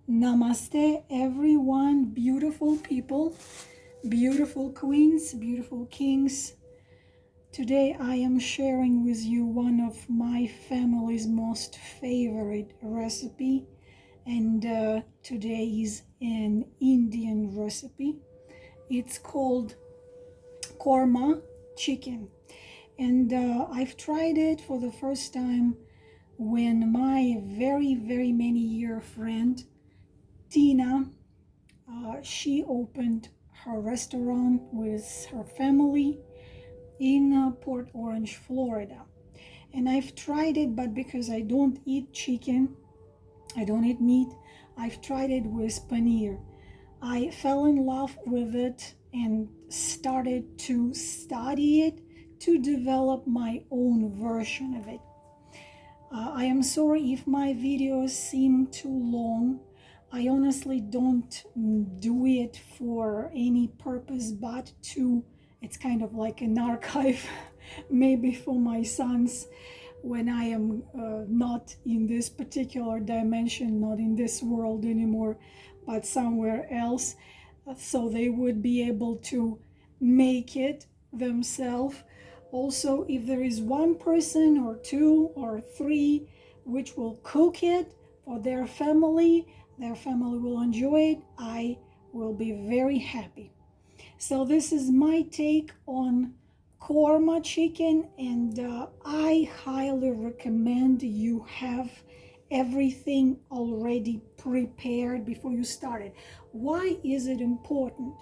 Namaste, everyone, beautiful people, beautiful queens, beautiful kings. Today I am sharing with you one of my family's most favorite recipe, and today is an Indian recipe. It's called Korma chicken, and I've tried it for the first time when my very many year friend Tina, she opened her restaurant with her family in Port Orange, Florida. And I've tried it, but because I don't eat chicken, I don't eat meat, I've tried it with paneer. I fell in love with it and started to study it to develop my own version of it. I am sorry if my videos seem too long. I honestly don't do it for any purpose but it's kind of like an archive, maybe for my sons when I am not in this particular dimension, not in this world anymore, but somewhere else, so they would be able to make it themselves. Also, if there is one person or two or three which will cook it for their family will enjoy it, I will be very happy. So this is my take on korma chicken, and I highly recommend you have everything already prepared before you start it. Why is it important?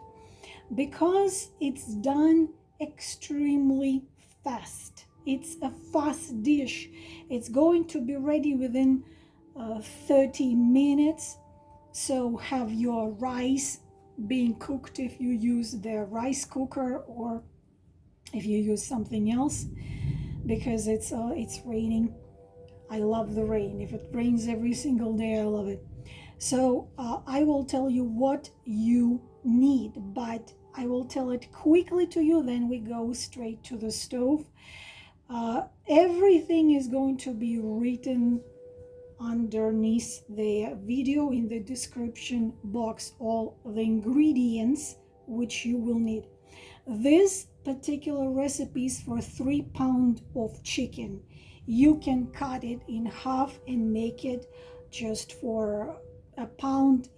Because it's done extremely fast. It's a fast dish. It's going to be ready within 30 minutes. So have your rice being cooked if you use the rice cooker, or if you use something else, because it's raining. I love the rain. If it rains every single day, I love it. So I will tell you what you need, but I will tell it quickly to you, then we go straight to the stove. Everything is going to be written underneath the video in the description box, all the ingredients which you will need. This particular recipe is for 3 pounds of chicken. You can cut it in half and make it just for 1.5 pounds.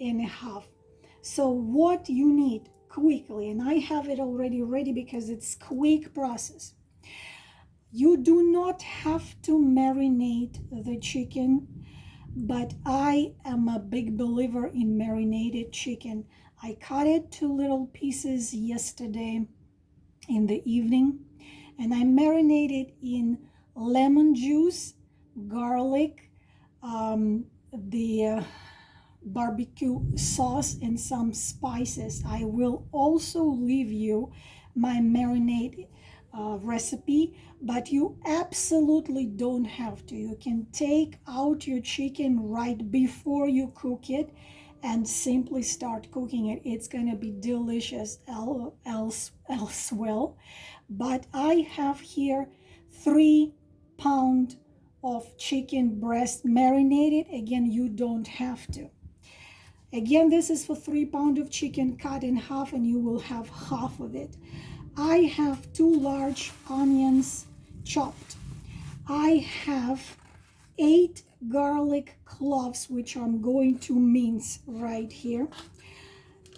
So what you need quickly, and I have it already ready because it's quick process. You do not have to marinate the chicken, but I am a big believer in marinated chicken. I cut it to little pieces yesterday in the evening, and I marinated in lemon juice, garlic, the barbecue sauce, and some spices. I will also leave you my marinade recipe, but you absolutely don't have to. You can take out your chicken right before you cook it and simply start cooking it. It's gonna be delicious else well. But I have here 3 pounds of chicken breast marinated. Again, you don't have to. Again, this is for 3 pounds of chicken cut in half, and you will have half of it. I have 2 large onions chopped. I have 8 garlic cloves, which I'm going to mince right here.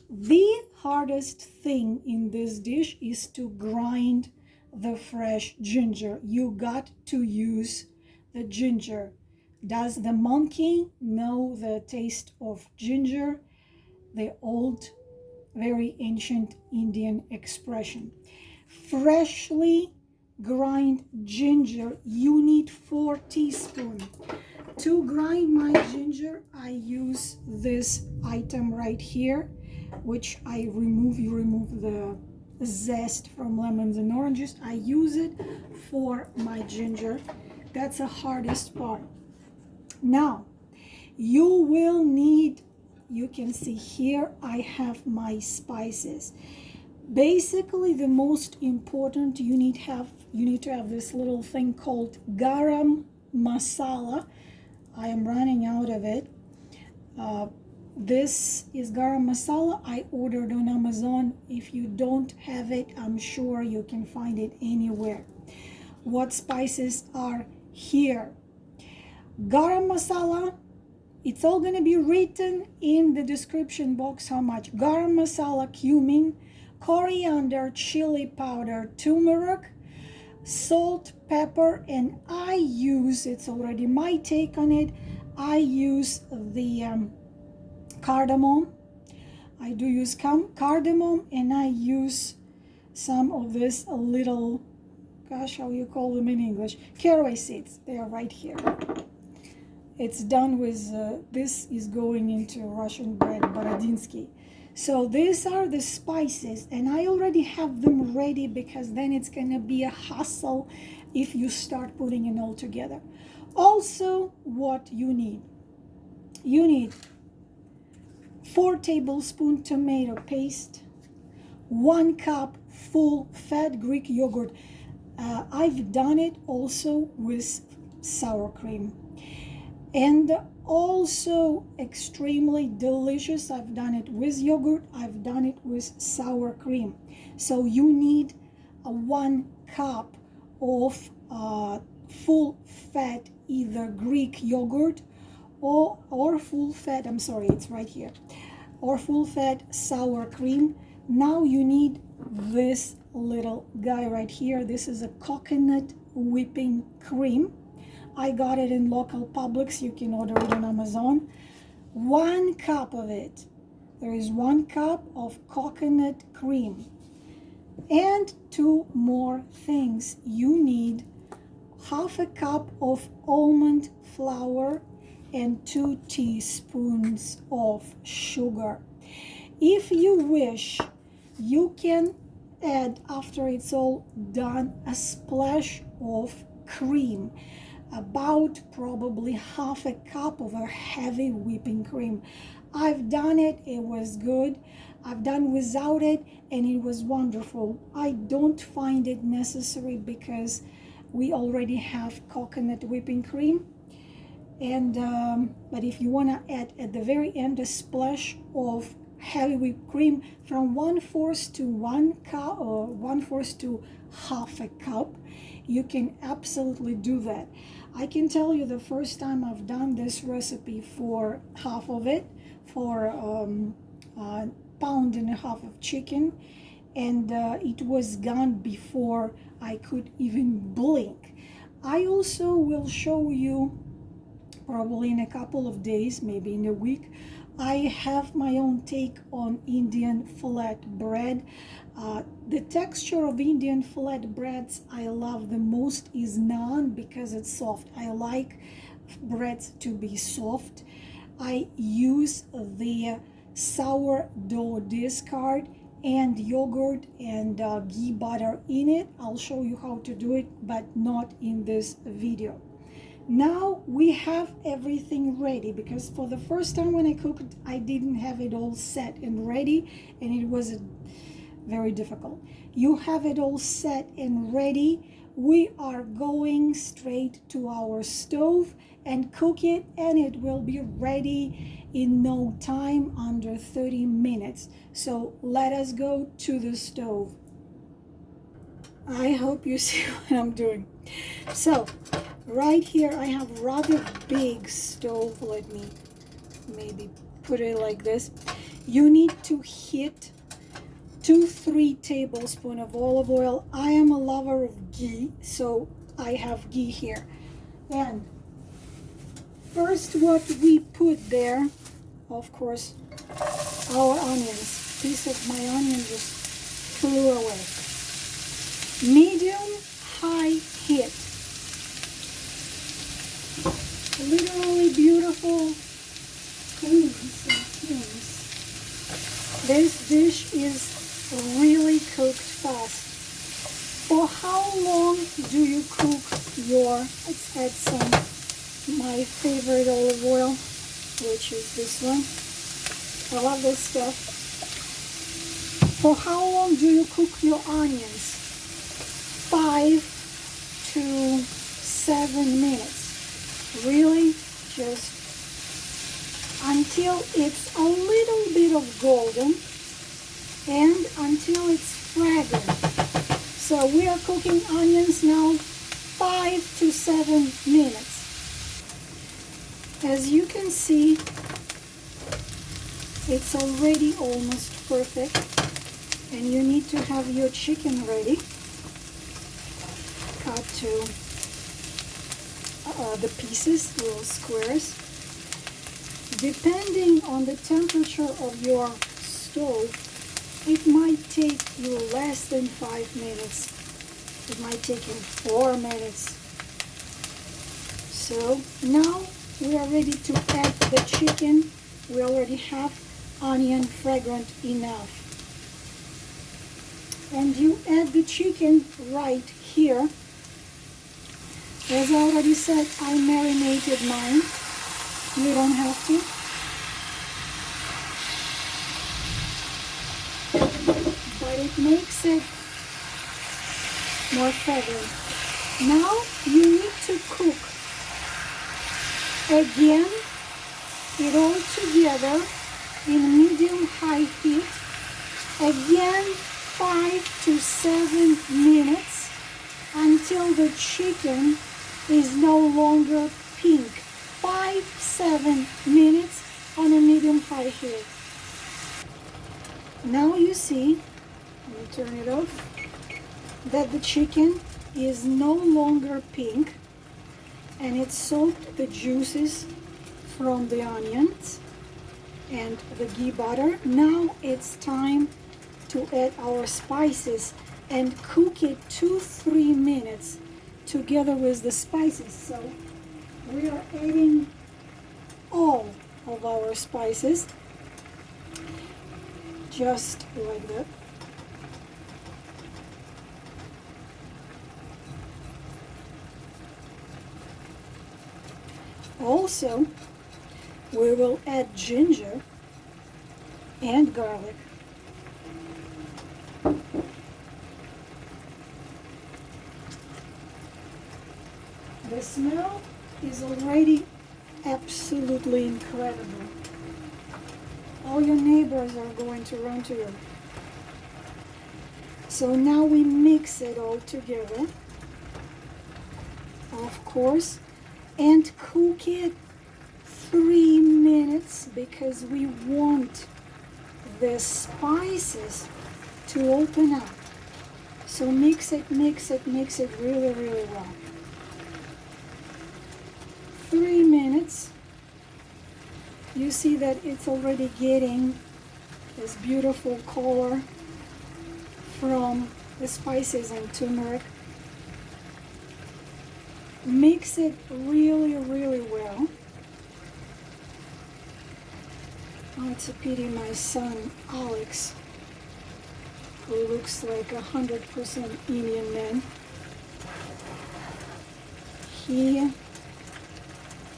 The hardest thing in this dish is to grind the fresh ginger. You got to use the ginger. Does the monkey know the taste of ginger? The old, very ancient Indian expression. Freshly grind ginger, you need 4 teaspoons. To grind my ginger, I use this item right here, which I remove. You remove the zest from lemons and oranges. I use it for my ginger. That's the hardest part. Now, you will need, you can see here, I have my spices. Basically, the most important, you need to have this little thing called Garam Masala. I am running out of it. This is garam masala. I ordered on Amazon. If you don't have it, I'm sure you can find it anywhere. What spices are here? Garam masala. It's all going to be written in the description box how much. Garam masala, cumin, coriander, chili powder, turmeric, salt, pepper, and I use, it's already my take on it, I use the cardamom. I do use cardamom, and I use some of this little, gosh, how you call them in English? Caraway seeds. They are right here. It's done with, this is going into Russian bread, borodinsky. So these are the spices, and I already have them ready because then it's going to be a hassle if you start putting it all together. Also, what you need. You need 4 tablespoons tomato paste, 1 cup full fat Greek yogurt. I've done it also with sour cream. And also extremely delicious. I've done it with yogurt. I've done it with sour cream. So you need a 1 cup of full fat, either Greek yogurt or full fat, I'm sorry, it's right here, or full fat sour cream. Now you need this little guy right here. This is a coconut whipping cream. I got it in local Publix. You can order it on Amazon. 1 cup of it. There is 1 cup of coconut cream. And 2 more things. You need half a cup of almond flour and 2 teaspoons of sugar. If you wish, you can add, after it's all done, a splash of cream. About probably half a cup of a heavy whipping cream. I've done it, it was good. I've done without it, and it was wonderful. I don't find it necessary because we already have coconut whipping cream. And but if you want to add at the very end a splash of heavy whipped cream from 1/4 to 1 cup or 1/4 to half a cup, you can absolutely do that. I can tell you the first time I've done this recipe for half of it, for a pound and a half of chicken, and it was gone before I could even blink. I also will show you probably in a couple of days, maybe in a week. I have my own take on Indian flat bread. The texture of Indian flat breads I love the most is naan because it's soft. I like breads to be soft. I use the sourdough discard and yogurt and ghee butter in it. I'll show you how to do it, but not in this video. Now we have everything ready, because for the first time when I cooked, I didn't have it all set and ready, and it was very difficult. You have it all set and ready. We are going straight to our stove and cook it, and it will be ready in no time, under 30 minutes. So let us go to the stove. I hope you see what I'm doing. So right here I have rather big stove. Let me maybe put it like this. You need to heat 2-3 tablespoons of olive oil. I am a lover of ghee, so I have ghee here. And first what we put there, of course, our onions. A piece of my onion just flew away. Medium high heat. Literally beautiful creams and fumes. This dish is really cooked fast. For how long do you cook your, let's add some, my favorite olive oil, which is this one. I love this stuff. For how long do you cook your onions? 5 to 7 minutes. Really, just until it's a little bit of golden and until it's fragrant. So we are cooking onions now 5 to 7 minutes. As you can see, it's already almost perfect, and you need to have your chicken ready. Cut to the pieces, little squares. Depending on the temperature of your stove, it might take you less than 5 minutes. It might take you 4 minutes. So now we are ready to add the chicken. We already have onion fragrant enough. And you add the chicken right here. As I already said, I marinated mine. You don't have to. But it makes it more fragrant. Now you need to cook again it all together in medium-high heat. Again 5 to 7 minutes until the chicken is no longer pink. 5-7 minutes on a medium-high heat. Now you see, let me turn it off, that the chicken is no longer pink, and it soaked the juices from the onions and the ghee butter. Now it's time to add our spices and cook it 2-3 minutes together with the spices. So we are adding all of our spices just like that. Also, we will add ginger and garlic. The smell is already absolutely incredible. All your neighbors are going to run to you. So now we mix it all together, of course, and cook it 3 minutes because we want the spices to open up. So mix it really, really well. 3 minutes. You see that it's already getting this beautiful color from the spices and turmeric. Mix it really, really well. Oh, it's a pity my son Alex, who looks like 100% Indian man, he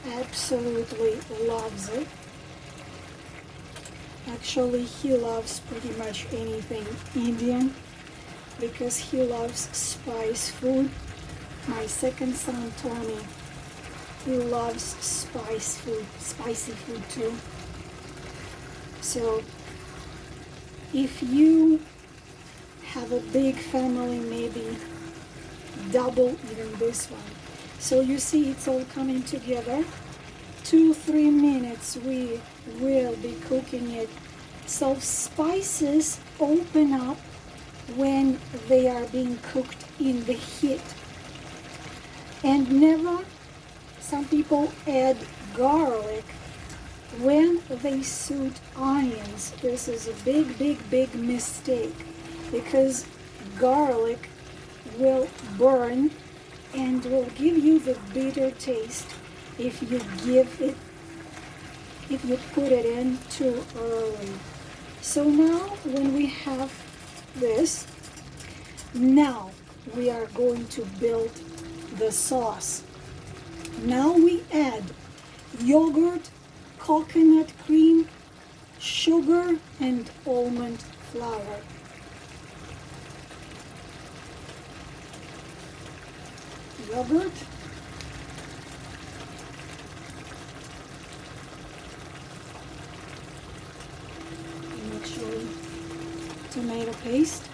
absolutely loves it. Actually, he loves pretty much anything Indian because he loves spice food. My second son, Tony, he loves spicy food too. So if you have a big family, maybe double even this one. So you see it's all coming together. 2-3 minutes we will be cooking it. So spices open up when they are being cooked in the heat. And never, some people add garlic when they suit onions. This is a big mistake because garlic will burn and will give you the bitter taste if you put it in too early. So now when we have this, now we are going to build the sauce. Now we add yogurt, coconut cream, sugar, and almond flour. Yogurt, actually tomato paste.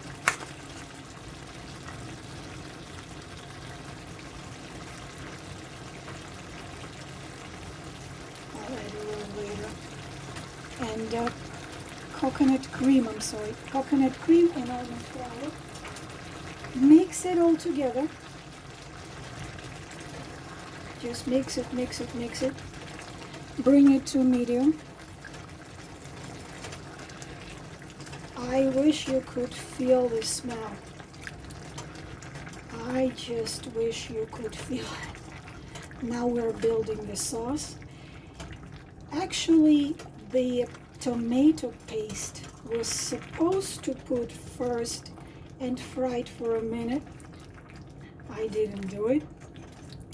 I'll add a little later. And coconut cream, coconut cream and almond flour. Mix it all together. Just mix it, mix it, mix it. Bring it to medium. I wish you could feel the smell. I just wish you could feel it. Now we're building the sauce. Actually, the tomato paste was supposed to put first and fry it for a minute. I didn't do it,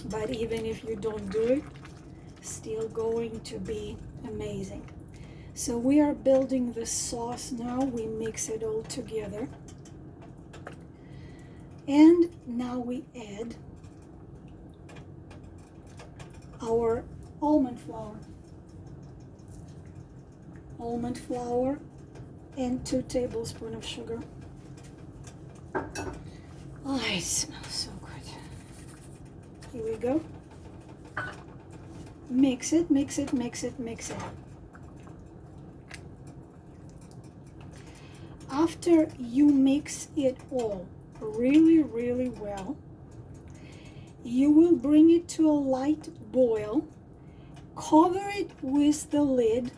but even if you don't do it, still going to be amazing. So we are building the sauce now. We mix it all together. And now we add our almond flour. Almond flour and 2 tablespoons of sugar. Oh, it smells so good. Here we go. Mix it, mix it, mix it, mix it. After you mix it all really, really well, you will bring it to a light boil, cover it with the lid,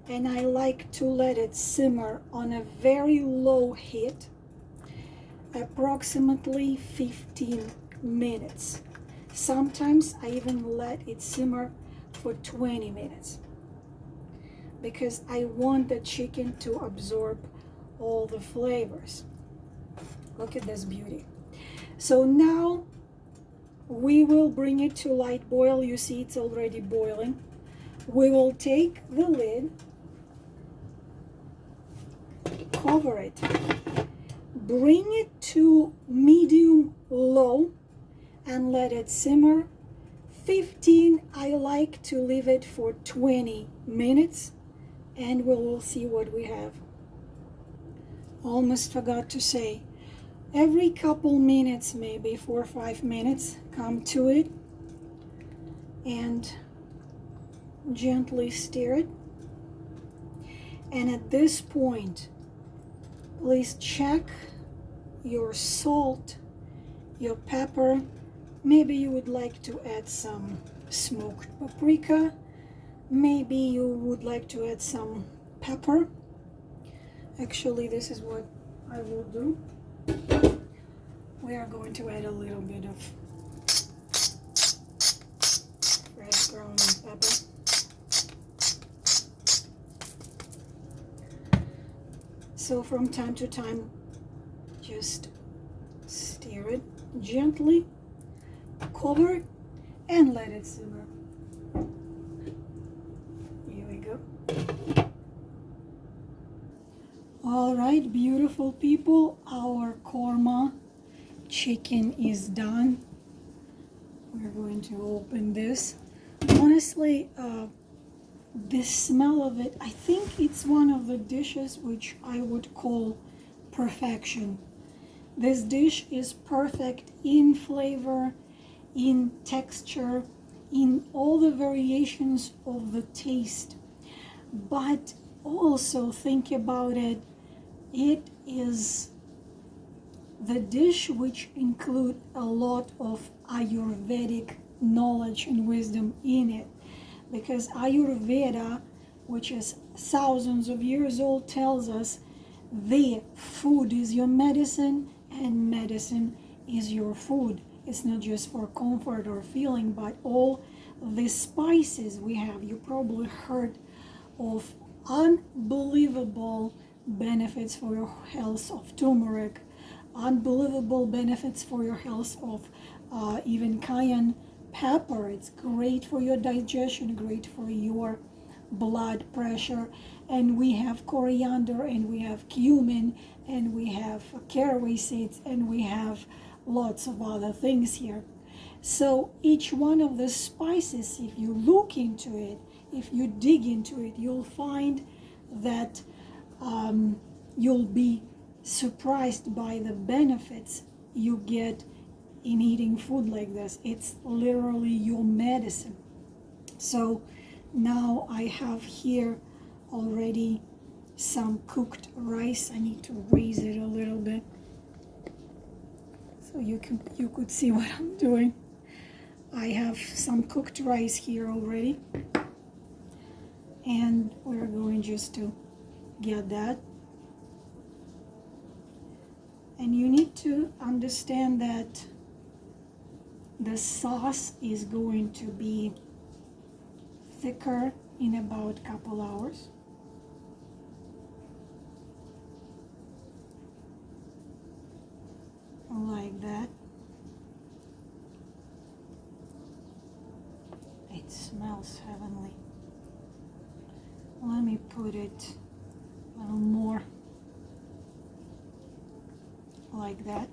and I like to let it simmer on a very low heat, approximately 15 minutes. Sometimes I even let it simmer for 20 minutes because I want the chicken to absorb all the flavors. Look at this beauty. So now we will bring it to light boil. You see it's already boiling. We will take the lid, cover it, bring it to medium low and let it simmer 15. I like to leave it for 20 minutes and we will see what we have. Almost forgot to say, every couple minutes, maybe 4 or 5 minutes, come to it and gently stir it. And at this point, please check your salt, your pepper. Maybe you would like to add some smoked paprika. Maybe you would like to add some pepper. Actually, this is what I will do. We are going to add a little bit of fresh ground pepper. So from time to time, just stir it gently, cover it, and let it simmer. Here we go. All right, beautiful people, our korma chicken is done. We're going to open this. Honestly, the smell of it, I think it's one of the dishes which I would call perfection. This dish is perfect in flavor, in texture, in all the variations of the taste. But also think about it, it is the dish which include a lot of Ayurvedic knowledge and wisdom in it, because Ayurveda, which is thousands of years old, tells us the food is your medicine and medicine is your food. It's not just for comfort or feeling, but all the spices we have. You probably heard of unbelievable benefits for your health of turmeric, unbelievable benefits for your health of even cayenne pepper. It's great for your digestion, great for your blood pressure. And we have coriander, and we have cumin, and we have caraway seeds, and we have lots of other things here. So each one of the spices, if you look into it, if you dig into it, you'll find that you'll be surprised by the benefits you get in eating food like this. It's literally your medicine. So now I have here already some cooked rice. I need to raise it a little bit so you could see what I'm doing. I have some cooked rice here already, and we're going just to get that. And you need to understand that the sauce is going to be thicker in about a couple hours. Like that. It smells heavenly. Let me put it a little more like that.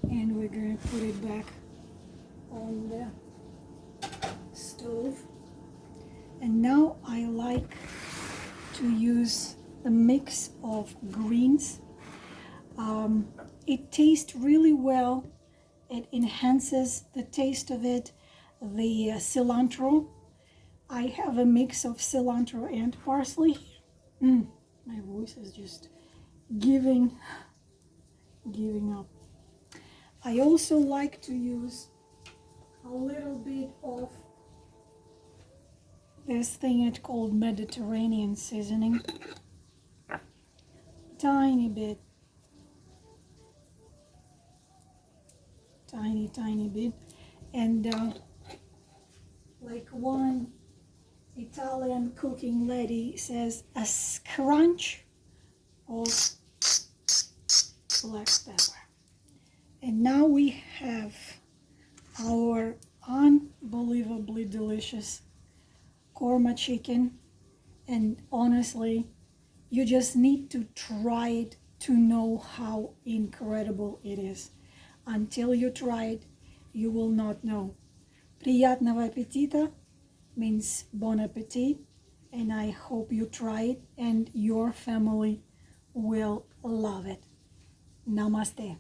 And we're going to put it back on the stove. And now I like to use the mix of greens. It tastes really well. It enhances the taste of it. The cilantro. I have a mix of cilantro and parsley. My voice is just giving up. I also like to use a little bit of this thing it's called Mediterranean seasoning. Tiny bit. Tiny bit. And like one Italian cooking lady says, a scrunch of black pepper. And now we have our unbelievably delicious korma chicken. And honestly, you just need to try it to know how incredible it is. Until you try it, you will not know. Приятного аппетита means bon appetit, and I hope you try it and your family will love it. Namaste.